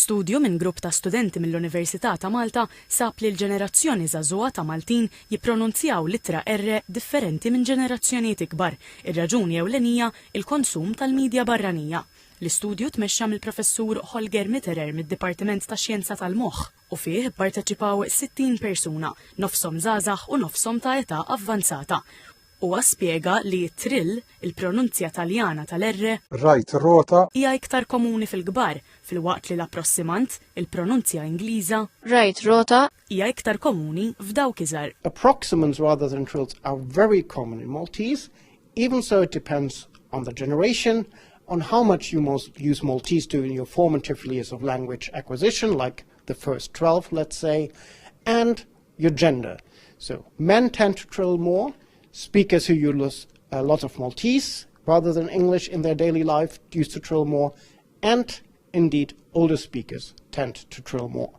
Studju minn grupp ta' studenti mill-Università ta' Malta sab li l-ġenerazzjoni żagħżugħa ta' Maltin jippronunzjaw littra R differenti minn ġenerazzjonijiet ikbar. Ir-raġuni ewlenija il-konsum tal-midja barranija. L-istudju tmexxa mill-professur Holger Mitterer mid-Dipartiment ta' Xjenza tal-Moħħ u fih pparteċipaw 60 persuna, nofshom żgħażagħ u nofshom ta' età avvanzata. Huwa spjega li trill, il-pronunzja Taljana tal-R, Right rota, hija iktar komuni fil-kbar, filwaqt li l-approssimant, il-pronunzja Ingliża, Right rota, hija iktar komuni f'dawk iżgħar. Approximants rather than trills are very common in Maltese. Even so, it depends on the generation, on how much you use Maltese during your formative years of language acquisition, like the first 12, let's say, and your gender. So men tend to trill more. Speakers who use a lot of Maltese rather than English in their daily life used to trill more, and indeed older speakers tend to trill more.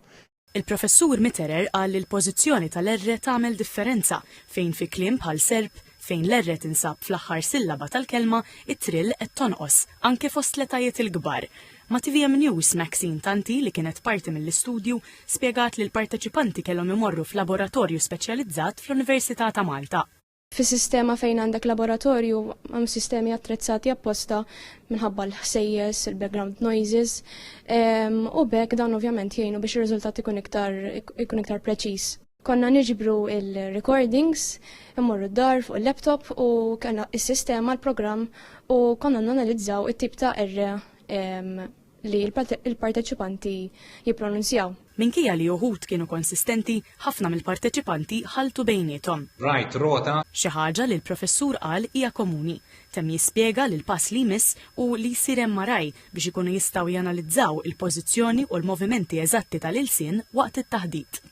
Il-professur Mitterer qal li l-pożizzjoni tal-R tagħmel differenza fejn fi kliem bħal Serb fejn l-R tinsab fl-aħħar sillaba tal-kelma, it-trill qed tonqos anke fost l-etajiet il-kbar. Ma' TVM News Maxine Tanti li kienet parti mill-istudju spjegat li l-parteċipanti kellhom imorru f'laboratorju speċjalizzat fl-Università ta' Malta. Fis-sistema fejn għandek laboratorju hemm sistemi attrezzati apposta minħabba l-ħsejjes, il-background noises, u bekk dan ovvjament jgħinu biex ir-riżultat ikun iktar preċiż. Konna niġbru il-recordings, immorru d-dar fuq il-laptop u kellna is-sistema l-programm u konna nanalizzaw it-tip ta' R li l-parteċipanti jippronunzjaw. Minkejja li uħud kienu konsistenti, ħafna mill-parteċipanti ħaltu bejniethom. right rota, Xi ħaġa li l-professur qal hija komuni. Temm jispjega li l-pass li jmiss u li jsir MRI biex ikunu jistgħu janalizzaw il-pożizzjoni u l-movimenti eżatti tal-ilsien waqt it-taħdid.